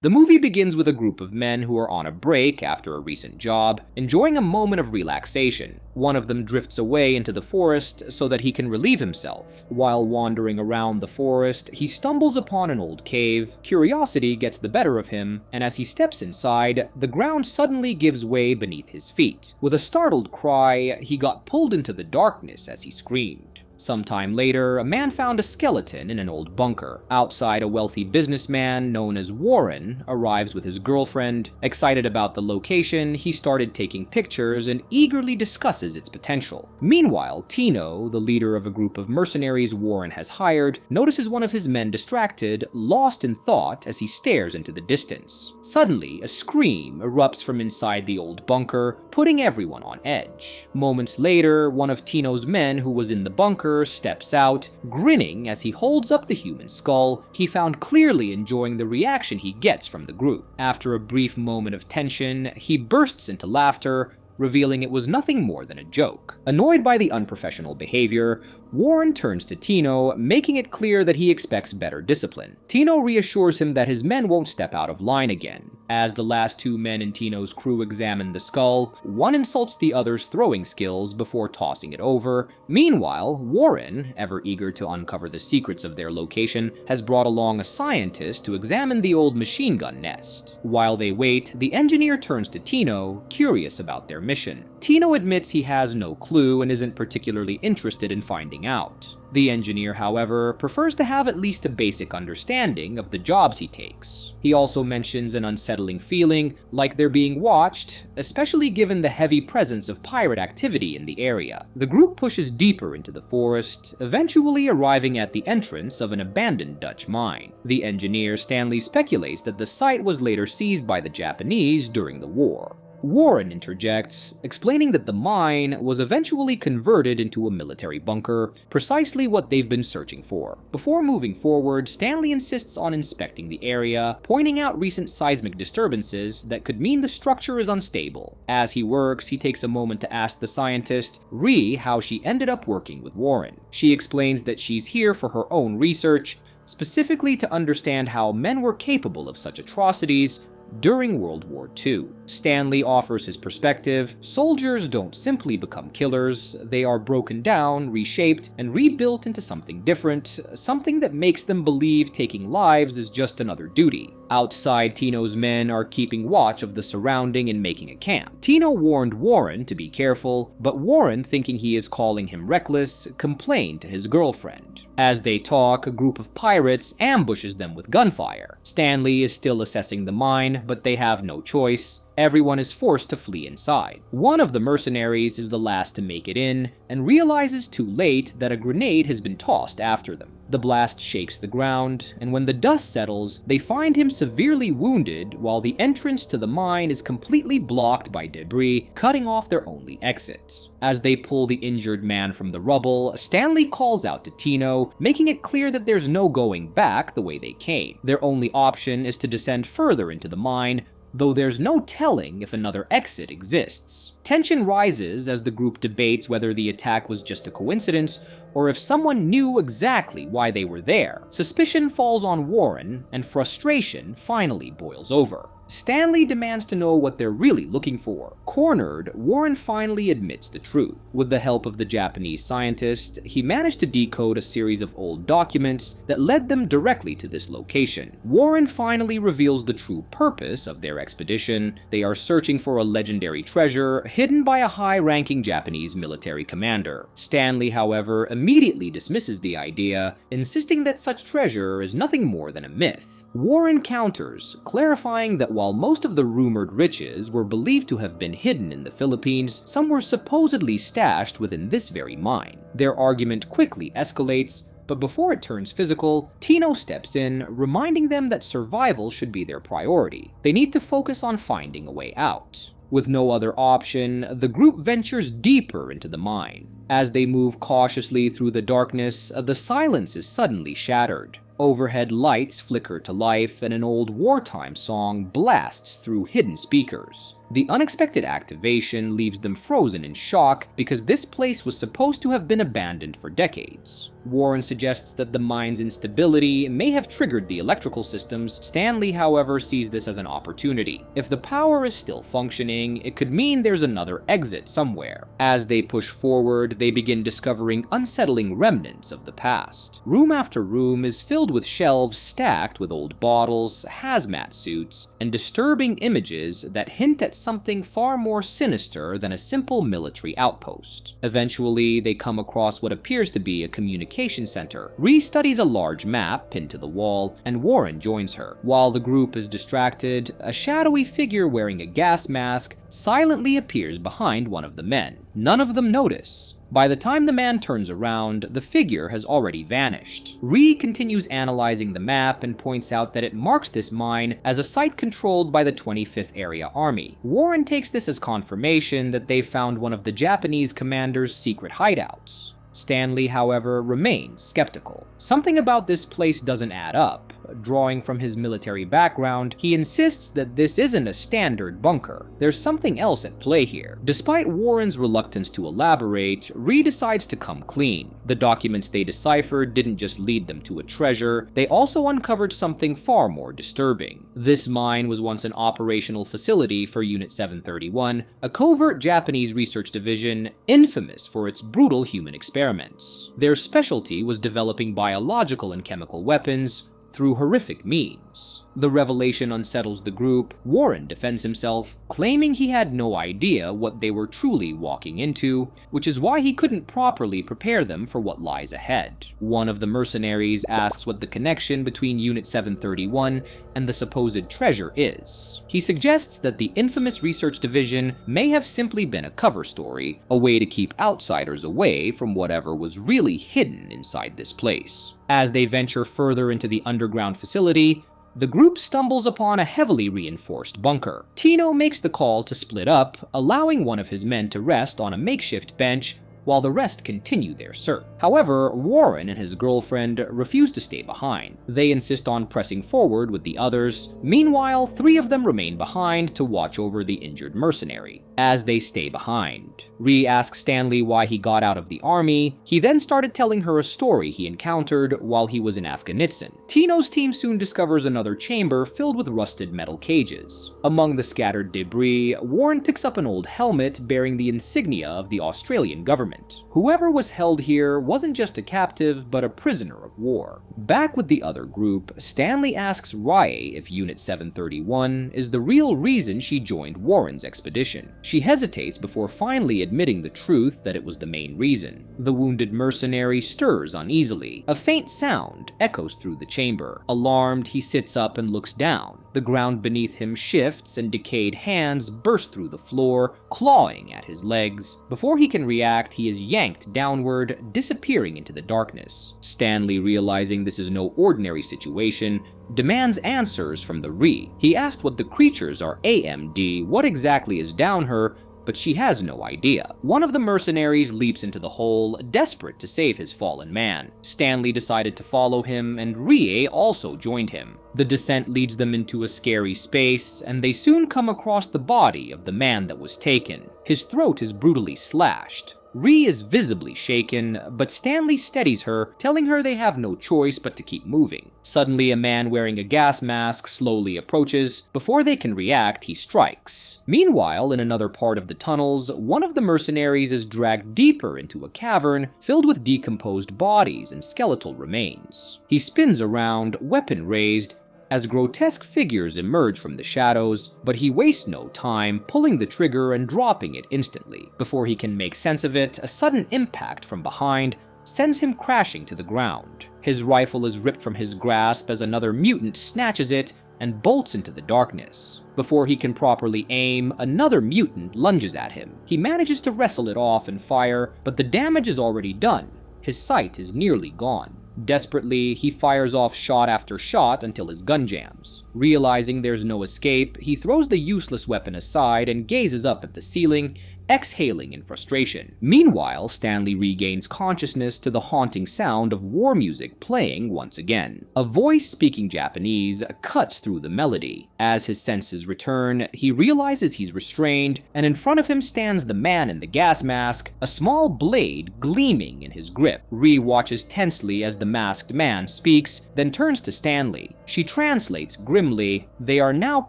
The movie begins with a group of men who are on a break after a recent job, enjoying a moment of relaxation. One of them drifts away into the forest so that he can relieve himself. While wandering around the forest, he stumbles upon an old cave. Curiosity gets the better of him, and as he steps inside, the ground suddenly gives way beneath his feet. With a startled cry, he got pulled into the darkness as he screamed. Sometime later, a man found a skeleton in an old bunker. Outside, a wealthy businessman known as Warren arrives with his girlfriend. Excited about the location, he started taking pictures and eagerly discusses its potential. Meanwhile, Tino, the leader of a group of mercenaries Warren has hired, notices one of his men distracted, lost in thought as he stares into the distance. Suddenly, a scream erupts from inside the old bunker, putting everyone on edge. Moments later, one of Tino's men who was in the bunker steps out, grinning as he holds up the human skull, he found clearly enjoying the reaction he gets from the group. After a brief moment of tension, he bursts into laughter, revealing it was nothing more than a joke. Annoyed by the unprofessional behavior, Warren turns to Tino, making it clear that he expects better discipline. Tino reassures him that his men won't step out of line again. As the last two men in Tino's crew examine the skull, one insults the other's throwing skills before tossing it over. Meanwhile, Warren, ever eager to uncover the secrets of their location, has brought along a scientist to examine the old machine gun nest. While they wait, the engineer turns to Tino, curious about their mission. Tino admits he has no clue and isn't particularly interested in finding out. The engineer, however, prefers to have at least a basic understanding of the jobs he takes. He also mentions an unsettling feeling, like they're being watched, especially given the heavy presence of pirate activity in the area. The group pushes deeper into the forest, eventually arriving at the entrance of an abandoned Dutch mine. The engineer Stanley speculates that the site was later seized by the Japanese during the war. Warren interjects, explaining that the mine was eventually converted into a military bunker, precisely what they've been searching for. Before moving forward, Stanley insists on inspecting the area, pointing out recent seismic disturbances that could mean the structure is unstable. As he works, he takes a moment to ask the scientist, Ree, how she ended up working with Warren. She explains that she's here for her own research, specifically to understand how men were capable of such atrocities during World War II. Stanley offers his perspective. Soldiers don't simply become killers, they are broken down, reshaped, and rebuilt into something different, something that makes them believe taking lives is just another duty. Outside, Tino's men are keeping watch of the surrounding and making a camp. Tino warned Warren to be careful, but Warren, thinking he is calling him reckless, complained to his girlfriend. As they talk, a group of pirates ambushes them with gunfire. Stanley is still assessing the mine, but they have no choice. Everyone is forced to flee inside. One of the mercenaries is the last to make it in, and realizes too late that a grenade has been tossed after them. The blast shakes the ground, and when the dust settles, they find him severely wounded while the entrance to the mine is completely blocked by debris, cutting off their only exit. As they pull the injured man from the rubble, Stanley calls out to Tino, making it clear that there's no going back the way they came. Their only option is to descend further into the mine, though there's no telling if another exit exists. Tension rises as the group debates whether the attack was just a coincidence or if someone knew exactly why they were there. Suspicion falls on Warren, and frustration finally boils over. Stanley demands to know what they're really looking for. Cornered, Warren finally admits the truth. With the help of the Japanese scientist, he managed to decode a series of old documents that led them directly to this location. Warren finally reveals the true purpose of their expedition. They are searching for a legendary treasure hidden by a high-ranking Japanese military commander. Stanley, however, immediately dismisses the idea, insisting that such treasure is nothing more than a myth. Warren counters, clarifying that while most of the rumored riches were believed to have been hidden in the Philippines, some were supposedly stashed within this very mine. Their argument quickly escalates, but before it turns physical, Tino steps in, reminding them that survival should be their priority. They need to focus on finding a way out. With no other option, the group ventures deeper into the mine. As they move cautiously through the darkness, the silence is suddenly shattered. Overhead lights flicker to life, and an old wartime song blasts through hidden speakers. The unexpected activation leaves them frozen in shock because this place was supposed to have been abandoned for decades. Warren suggests that the mine's instability may have triggered the electrical systems. Stanley, however, sees this as an opportunity. If the power is still functioning, it could mean there's another exit somewhere. As they push forward, they begin discovering unsettling remnants of the past. Room after room is filled with shelves stacked with old bottles, hazmat suits, and disturbing images that hint at something far more sinister than a simple military outpost. Eventually, they come across what appears to be a communication center. Rhee studies a large map pinned to the wall, and Warren joins her. While the group is distracted, a shadowy figure wearing a gas mask silently appears behind one of the men. None of them notice. By the time the man turns around, the figure has already vanished. Rhee continues analyzing the map and points out that it marks this mine as a site controlled by the 25th Area Army. Warren takes this as confirmation that they found one of the Japanese commander's secret hideouts. Stanley, however, remains skeptical. Something about this place doesn't add up. Drawing from his military background, he insists that this isn't a standard bunker. There's something else at play here. Despite Warren's reluctance to elaborate, Rhee decides to come clean. The documents they deciphered didn't just lead them to a treasure, they also uncovered something far more disturbing. This mine was once an operational facility for Unit 731, a covert Japanese research division infamous for its brutal human experiments. Their specialty was developing biological and chemical weapons through horrific means. The revelation unsettles the group. Warren defends himself, claiming he had no idea what they were truly walking into, which is why he couldn't properly prepare them for what lies ahead. One of the mercenaries asks what the connection between Unit 731 and the supposed treasure is. He suggests that the infamous research division may have simply been a cover story, a way to keep outsiders away from whatever was really hidden inside this place. As they venture further into the underground facility, the group stumbles upon a heavily reinforced bunker. Tino makes the call to split up, allowing one of his men to rest on a makeshift bench while the rest continue their search. However, Warren and his girlfriend refuse to stay behind. They insist on pressing forward with the others. Meanwhile, 3 of them remain behind to watch over the injured mercenary. As they stay behind, Rhee asks Stanley why he got out of the army. He then started telling her a story he encountered while he was in Afghanistan. Tino's team soon discovers another chamber filled with rusted metal cages. Among the scattered debris, Warren picks up an old helmet bearing the insignia of the Australian government. Whoever was held here wasn't just a captive, but a prisoner of war. Back with the other group, Stanley asks Rye if Unit 731 is the real reason she joined Warren's expedition. She hesitates before finally admitting the truth that it was the main reason. The wounded mercenary stirs uneasily. A faint sound echoes through the chamber. Alarmed, he sits up and looks down. The ground beneath him shifts and decayed hands burst through the floor, clawing at his legs. Before he can react, he is yanked downward, disappearing into the darkness. Stanley, realizing this is no ordinary situation, demands answers from the Rhee. He asked what the creatures are AMD, what exactly is down her, but she has no idea. One of the mercenaries leaps into the hole, desperate to save his fallen man. Stanley decided to follow him, and Rie also joined him. The descent leads them into a scary space, and they soon come across the body of the man that was taken. His throat is brutally slashed. Rhee is visibly shaken, but Stanley steadies her, telling her they have no choice but to keep moving. Suddenly, a man wearing a gas mask slowly approaches. Before they can react, he strikes. Meanwhile, in another part of the tunnels, one of the mercenaries is dragged deeper into a cavern filled with decomposed bodies and skeletal remains. He spins around, weapon raised, as grotesque figures emerge from the shadows, but he wastes no time, pulling the trigger and dropping it instantly. Before he can make sense of it, a sudden impact from behind sends him crashing to the ground. His rifle is ripped from his grasp as another mutant snatches it and bolts into the darkness. Before he can properly aim, another mutant lunges at him. He manages to wrestle it off and fire, but the damage is already done. His sight is nearly gone. Desperately, he fires off shot after shot until his gun jams. Realizing there's no escape, he throws the useless weapon aside and gazes up at the ceiling, exhaling in frustration. Meanwhile, Stanley regains consciousness to the haunting sound of war music playing once again. A voice speaking Japanese cuts through the melody. As his senses return, he realizes he's restrained, and in front of him stands the man in the gas mask, a small blade gleaming in his grip. Ree watches tensely as the masked man speaks, then turns to Stanley. She translates grimly, "They are now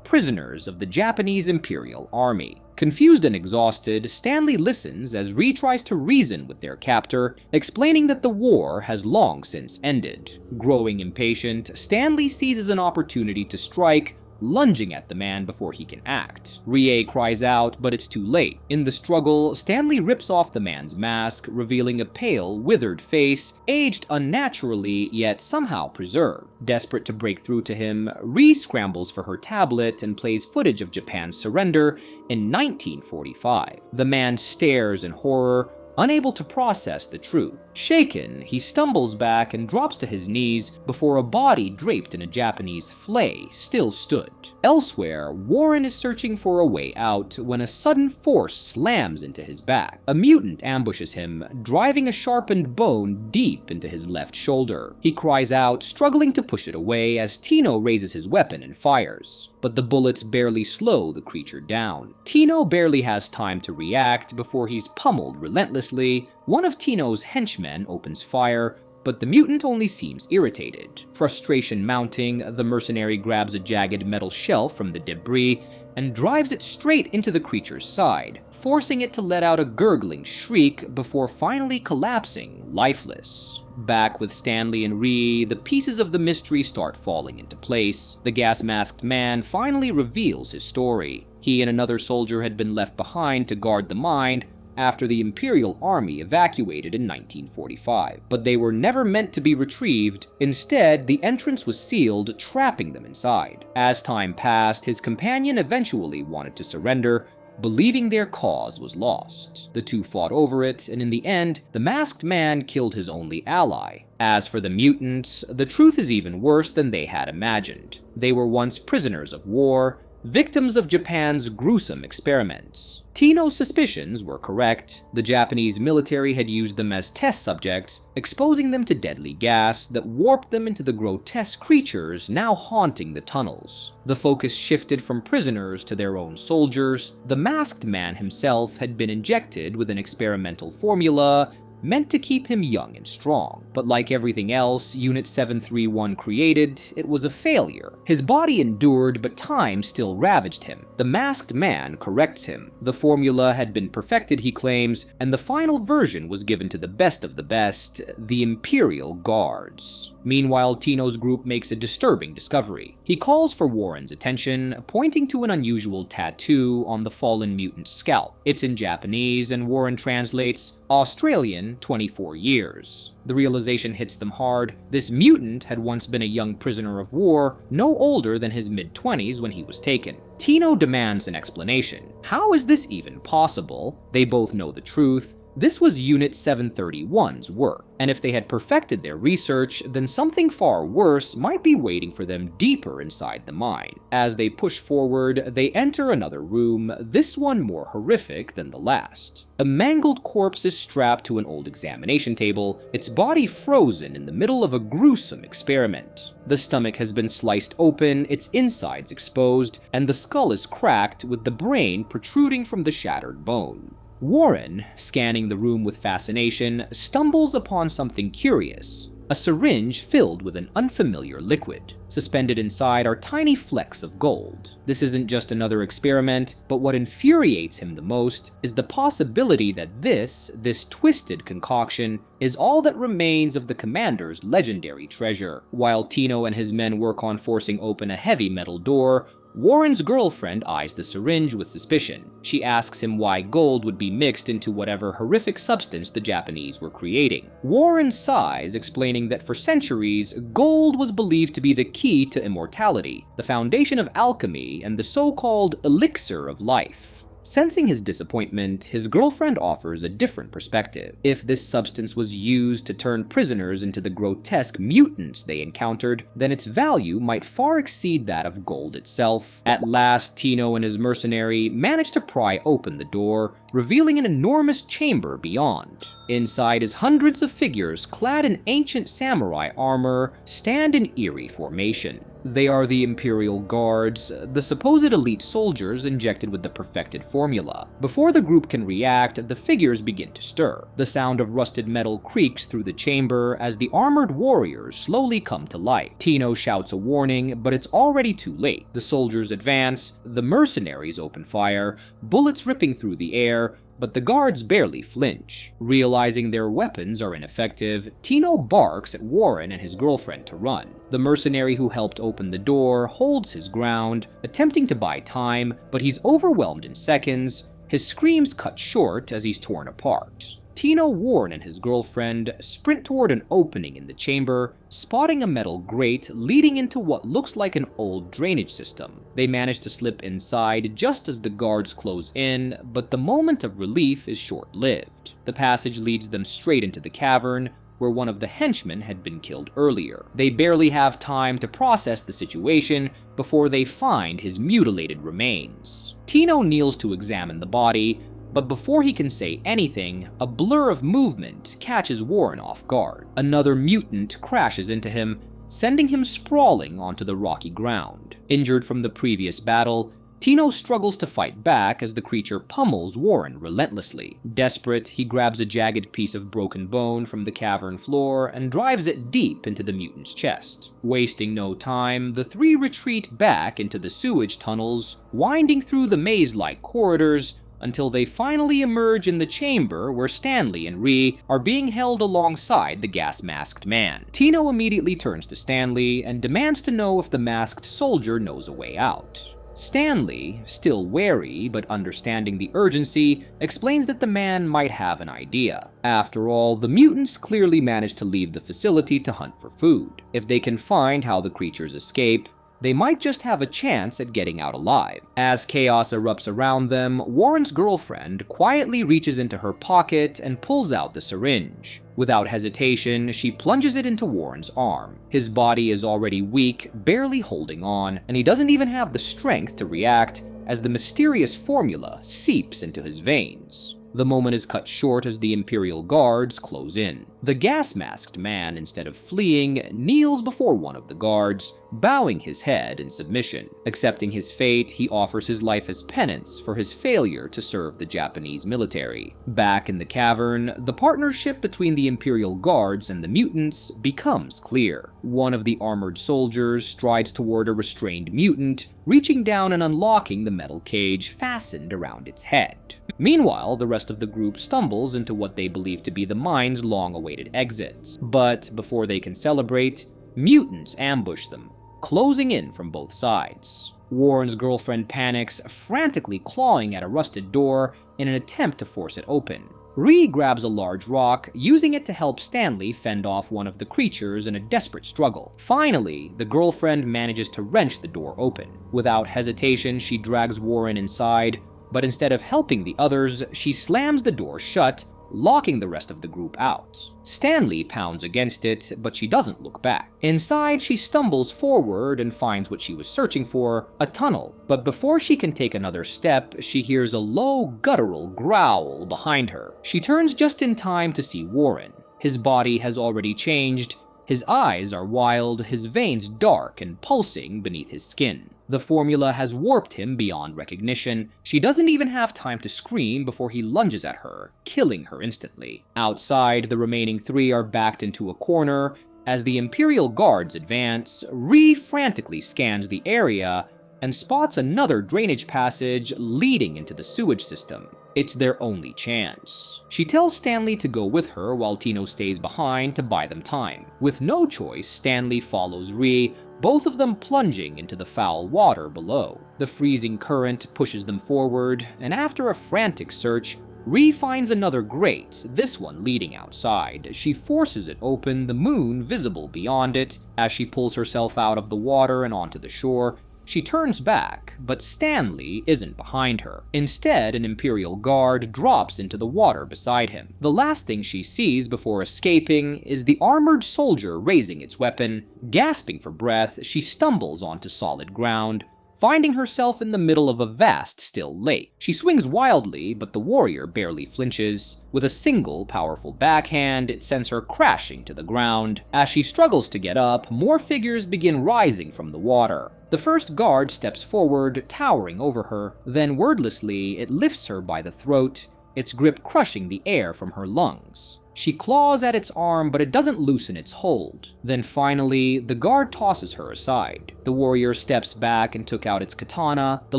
prisoners of the Japanese Imperial Army." Confused and exhausted, Stanley listens as Ree tries to reason with their captor, explaining that the war has long since ended. Growing impatient, Stanley seizes an opportunity to strike, lunging at the man before he can act. Rie cries out, but it's too late. In the struggle, Stanley rips off the man's mask, revealing a pale, withered face, aged unnaturally yet somehow preserved. Desperate to break through to him, Rie scrambles for her tablet and plays footage of Japan's surrender in 1945. The man stares in horror, unable to process the truth. Shaken, he stumbles back and drops to his knees before a body draped in a Japanese fillet still stood. Elsewhere, Warren is searching for a way out when a sudden force slams into his back. A mutant ambushes him, driving a sharpened bone deep into his left shoulder. He cries out, struggling to push it away as Tino raises his weapon and fires. But the bullets barely slow the creature down. Tino barely has time to react before he's pummeled relentlessly. One of Tino's henchmen opens fire, but the mutant only seems irritated. Frustration mounting, the mercenary grabs a jagged metal shelf from the debris and drives it straight into the creature's side, forcing it to let out a gurgling shriek before finally collapsing, lifeless. Back with Stanley and Ree, the pieces of the mystery start falling into place. The gas-masked man finally reveals his story. He and another soldier had been left behind to guard the mine after the Imperial Army evacuated in 1945, but they were never meant to be retrieved. Instead, the entrance was sealed, trapping them inside. As time passed, his companion eventually wanted to surrender, believing their cause was lost. The two fought over it, and in the end, the masked man killed his only ally. As for the mutants, the truth is even worse than they had imagined. They were once prisoners of war, victims of Japan's gruesome experiments. Tino's suspicions were correct. The Japanese military had used them as test subjects, exposing them to deadly gas that warped them into the grotesque creatures now haunting the tunnels. The focus shifted from prisoners to their own soldiers. The masked man himself had been injected with an experimental formula meant to keep him young and strong. But like everything else Unit 731 created, it was a failure. His body endured, but time still ravaged him. The masked man corrects him. The formula had been perfected, he claims, and the final version was given to the best of the best, the Imperial Guards. Meanwhile, Tino's group makes a disturbing discovery. He calls for Warren's attention, pointing to an unusual tattoo on the fallen mutant's scalp. It's in Japanese, and Warren translates, "Australian, 24 years." The realization hits them hard. This mutant had once been a young prisoner of war, no older than his mid-20s when he was taken. Tino demands an explanation. How is this even possible? They both know the truth. This was Unit 731's work, and if they had perfected their research, then something far worse might be waiting for them deeper inside the mine. As they push forward, they enter another room, this one more horrific than the last. A mangled corpse is strapped to an old examination table, its body frozen in the middle of a gruesome experiment. The stomach has been sliced open, its insides exposed, and the skull is cracked with the brain protruding from the shattered bone. Warren, scanning the room with fascination, stumbles upon something curious. A syringe filled with an unfamiliar liquid. Suspended inside are tiny flecks of gold. This isn't just another experiment, but what infuriates him the most is the possibility that this twisted concoction is all that remains of the commander's legendary treasure. While Tino and his men work on forcing open a heavy metal door, Warren's girlfriend eyes the syringe with suspicion. She asks him why gold would be mixed into whatever horrific substance the Japanese were creating. Warren sighs, explaining that for centuries, gold was believed to be the key to immortality, the foundation of alchemy, and the so-called elixir of life. Sensing his disappointment, his girlfriend offers a different perspective. If this substance was used to turn prisoners into the grotesque mutants they encountered, then its value might far exceed that of gold itself. At last, Tino and his mercenary manage to pry open the door, revealing an enormous chamber beyond. Inside is hundreds of figures clad in ancient samurai armor stand in eerie formation. They are the Imperial Guards, the supposed elite soldiers injected with the perfected formula. Before the group can react, the figures begin to stir. The sound of rusted metal creaks through the chamber as the armored warriors slowly come to life. Tino shouts a warning, but it's already too late. The soldiers advance, the mercenaries open fire, bullets ripping through the air, but the guards barely flinch. Realizing their weapons are ineffective, Tino barks at Warren and his girlfriend to run. The mercenary who helped open the door holds his ground, attempting to buy time, but he's overwhelmed in seconds. His screams cut short as he's torn apart. Tino, Warren, and his girlfriend sprint toward an opening in the chamber, spotting a metal grate leading into what looks like an old drainage system. They manage to slip inside just as the guards close in, but the moment of relief is short-lived. The passage leads them straight into the cavern, where one of the henchmen had been killed earlier. They barely have time to process the situation before they find his mutilated remains. Tino kneels to examine the body, but before he can say anything, a blur of movement catches Warren off guard. Another mutant crashes into him, sending him sprawling onto the rocky ground. Injured from the previous battle, Tino struggles to fight back as the creature pummels Warren relentlessly. Desperate, he grabs a jagged piece of broken bone from the cavern floor and drives it deep into the mutant's chest. Wasting no time, the three retreat back into the sewage tunnels, winding through the maze-like corridors until they finally emerge in the chamber where Stanley and Ree are being held alongside the gas-masked man. Tino immediately turns to Stanley and demands to know if the masked soldier knows a way out. Stanley, still wary but understanding the urgency, explains that the man might have an idea. After all, the mutants clearly managed to leave the facility to hunt for food. If they can find how the creatures escape, they might just have a chance at getting out alive. As chaos erupts around them, Warren's girlfriend quietly reaches into her pocket and pulls out the syringe. Without hesitation, she plunges it into Warren's arm. His body is already weak, barely holding on, and he doesn't even have the strength to react as the mysterious formula seeps into his veins. The moment is cut short as the Imperial Guards close in. The gas-masked man, instead of fleeing, kneels before one of the guards, bowing his head in submission. Accepting his fate, he offers his life as penance for his failure to serve the Japanese military. Back in the cavern, the partnership between the Imperial Guards and the mutants becomes clear. One of the armored soldiers strides toward a restrained mutant, reaching down and unlocking the metal cage fastened around its head. Meanwhile, the rest of the group stumbles into what they believe to be the mine's long-awaited exit. But before they can celebrate, mutants ambush them, closing in from both sides. Warren's girlfriend panics, frantically clawing at a rusted door in an attempt to force it open. Ree grabs a large rock, using it to help Stanley fend off one of the creatures in a desperate struggle. Finally, the girlfriend manages to wrench the door open. Without hesitation, she drags Warren inside, but instead of helping the others, she slams the door shut, locking the rest of the group out. Stanley pounds against it, but she doesn't look back. Inside, she stumbles forward and finds what she was searching for, a tunnel. But before she can take another step, she hears a low, guttural growl behind her. She turns just in time to see Warren. His body has already changed. His eyes are wild, his veins dark and pulsing beneath his skin. The formula has warped him beyond recognition. She doesn't even have time to scream before he lunges at her, killing her instantly. Outside, the remaining three are backed into a corner. As the Imperial Guards advance, Ree frantically scans the area and spots another drainage passage leading into the sewage system. It's their only chance. She tells Stanley to go with her while Tino stays behind to buy them time. With no choice, Stanley follows Ree, both of them plunging into the foul water below. The freezing current pushes them forward, and after a frantic search, Ree finds another grate, this one leading outside. She forces it open, the moon visible beyond it. As she pulls herself out of the water and onto the shore, She turns back, but Stanley isn't behind her. Instead, an Imperial guard drops into the water beside him. The last thing she sees before escaping is the armored soldier raising its weapon. Gasping for breath, she stumbles onto solid ground, finding herself in the middle of a vast, still lake. She swings wildly, but the warrior barely flinches. With a single powerful backhand, it sends her crashing to the ground. As she struggles to get up, more figures begin rising from the water. The first guard steps forward, towering over her. Then wordlessly, it lifts her by the throat, its grip crushing the air from her lungs. She claws at its arm, but it doesn't loosen its hold. Then finally, the guard tosses her aside. The warrior steps back and took out its katana, the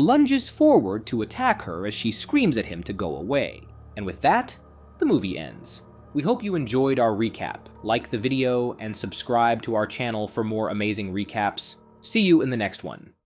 lunges forward to attack her as she screams at him to go away. And with that, the movie ends. We hope you enjoyed our recap. Like the video and subscribe to our channel for more amazing recaps. See you in the next one.